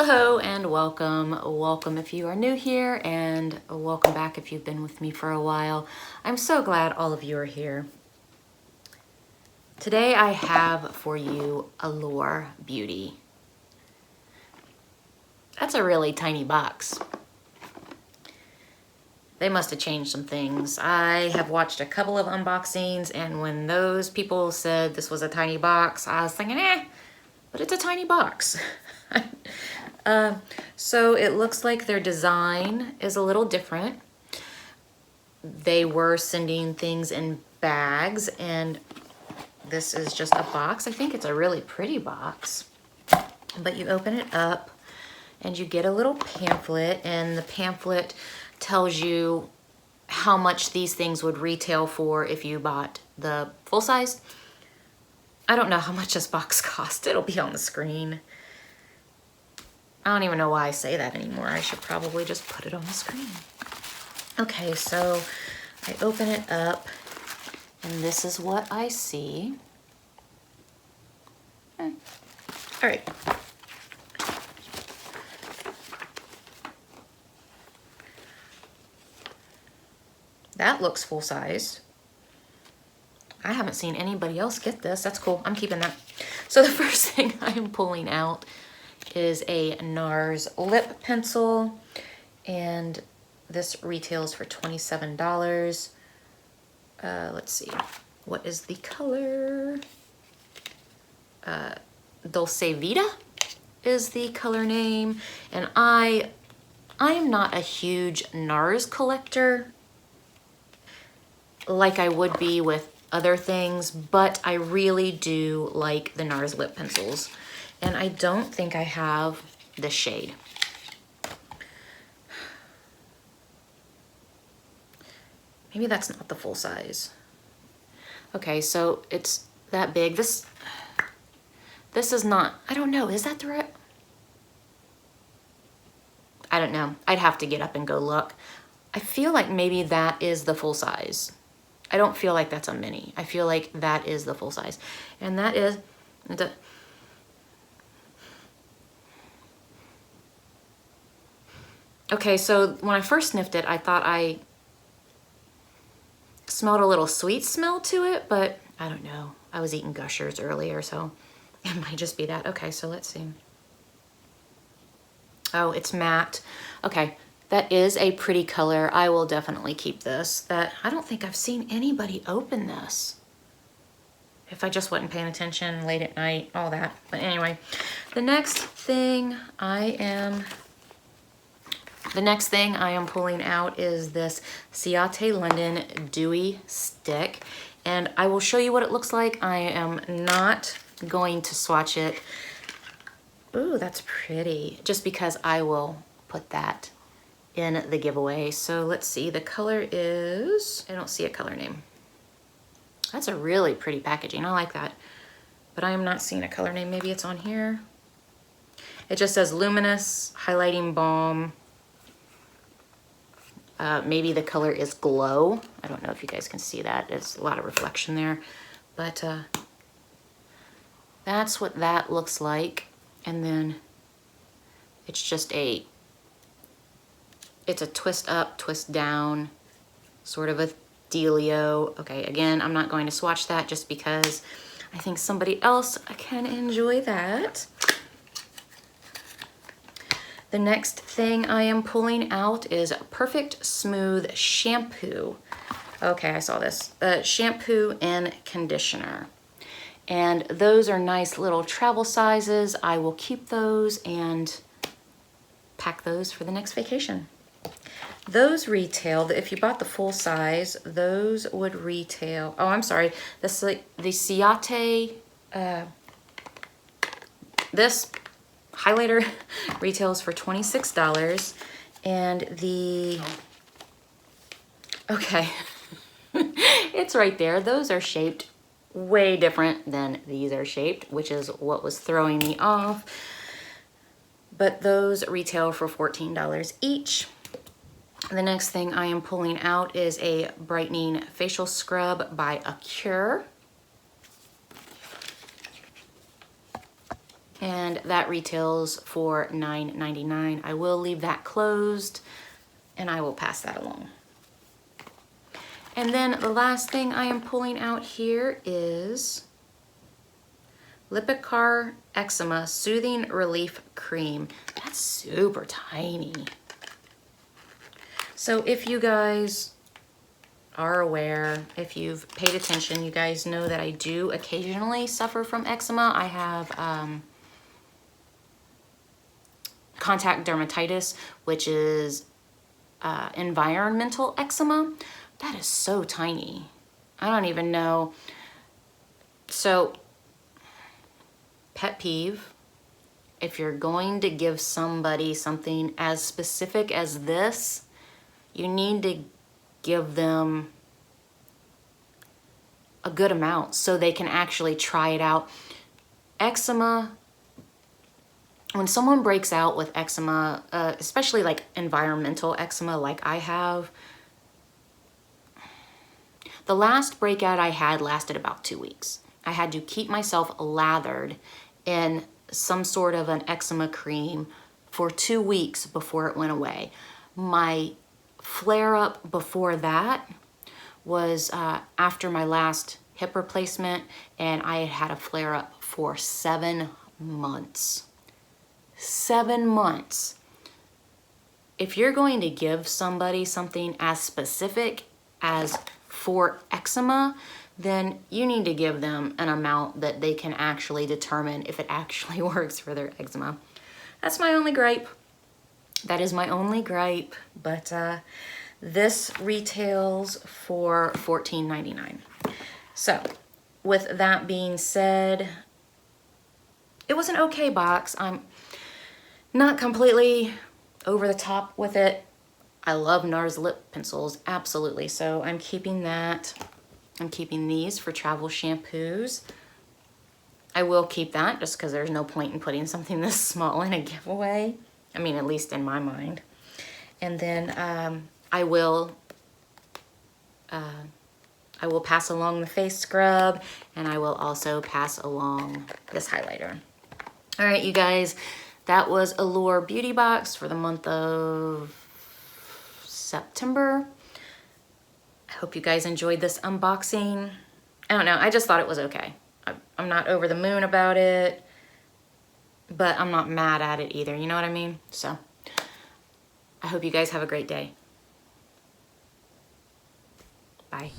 Hello and welcome. Welcome if you are new here, and welcome back if you've been with me for a while. I'm so glad all of you are here. Today I have for you Allure Beauty. That's a really tiny box. They must have changed some things. I have watched a couple of unboxings, and when those people said this was a tiny box, I was thinking, but it's a tiny box. So it looks like their design is a little different. They were sending things in bags, and this is just a box. I think it's a really pretty box. But you open it up and you get a little pamphlet, and the pamphlet tells you how much these things would retail for if you bought the full size. I don't know how much this box cost. It'll be on the screen. I don't even know why I say that anymore. I should probably just put it on the screen. Okay, so I open it up, and this is what I see. All right. That looks full size. I haven't seen anybody else get this. That's cool. I'm keeping that. So the first thing I am pulling out is a NARS lip pencil, and this retails for $27. Let's see, what is the color? Dulce Vita is the color name, and I am not a huge NARS collector like I would be with other things, but I really do like the NARS lip pencils. And I don't think I have this shade. Maybe that's not the full size. Okay, so it's that big. This is not, I don't know, is that the right? I don't know. I'd have to get up and go look. I feel like maybe that is the full size. I don't feel like that's a mini. I feel like that is the full size. And that is the, okay, so when I first sniffed it, I thought I smelled a little sweet smell to it, but I don't know. I was eating Gushers earlier, so it might just be that. Okay, so let's see. Oh, it's matte. Okay, that is a pretty color. I will definitely keep this. I don't think I've seen anybody open this. If I just wasn't paying attention late at night, all that. But anyway, the next thing I am pulling out is this Ciate London Dewy Stick, and I will show you what it looks like. I am not going to swatch it. Ooh, that's pretty, just because I will put that in the giveaway. So let's see, the color is, I don't see a color name. That's a really pretty packaging, I like that. But I am not seeing a color name, maybe it's on here. It just says Luminous Highlighting Balm. Maybe the color is Glow. I don't know if you guys can see that. There's a lot of reflection there. But that's what that looks like. And then it's just it's a twist up, twist down, sort of a dealio. Okay, again, I'm not going to swatch that just because I think somebody else can enjoy that. The next thing I am pulling out is Perfect Smooth Shampoo. Okay, I saw this. Shampoo and conditioner. And those are nice little travel sizes. I will keep those and pack those for the next vacation. Those retail, if you bought the full size, those would retail, oh, I'm sorry, the Ciate, this highlighter retails for $26, and the, okay, it's right there. Those are shaped way different than these are shaped, which is what was throwing me off. But those retail for $14 each. The next thing I am pulling out is a brightening facial scrub by Allure. and that retails for $9.99. I will leave that closed and I will pass that along. And then the last thing I am pulling out here is Lipicar Eczema Soothing Relief Cream. That's super tiny. So if you guys are aware, if you've paid attention, you guys know that I do occasionally suffer from eczema. I have contact dermatitis, which is environmental eczema. That is so tiny. I don't even know. So, pet peeve, if you're going to give somebody something as specific as this, you need to give them a good amount so they can actually try it out. Eczema, when someone breaks out with eczema, especially like environmental eczema like I have, the last breakout I had lasted about 2 weeks. I had to keep myself lathered in some sort of an eczema cream for 2 weeks before it went away. My flare-up before that was after my last hip replacement, and I had had a flare-up for 7 months. 7 months. If you're going to give somebody something as specific as for eczema, then you need to give them an amount that they can actually determine if it actually works for their eczema. That's my only gripe. That is my only gripe, but this retails for $14.99. So, with that being said, it was an okay box. I'm not completely over the top with it. I love NARS lip pencils, absolutely. So I'm keeping that. I'm keeping these for travel shampoos. I will keep that just because there's no point in putting something this small in a giveaway. I mean, at least in my mind. And then I will pass along the face scrub, and I will also pass along this highlighter. All right, you guys, that was Allure Beauty Box for the month of September. I hope you guys enjoyed this unboxing. I don't know, I just thought it was okay. I'm not over the moon about it, but I'm not mad at it either, you know what I mean? So, I hope you guys have a great day. Bye.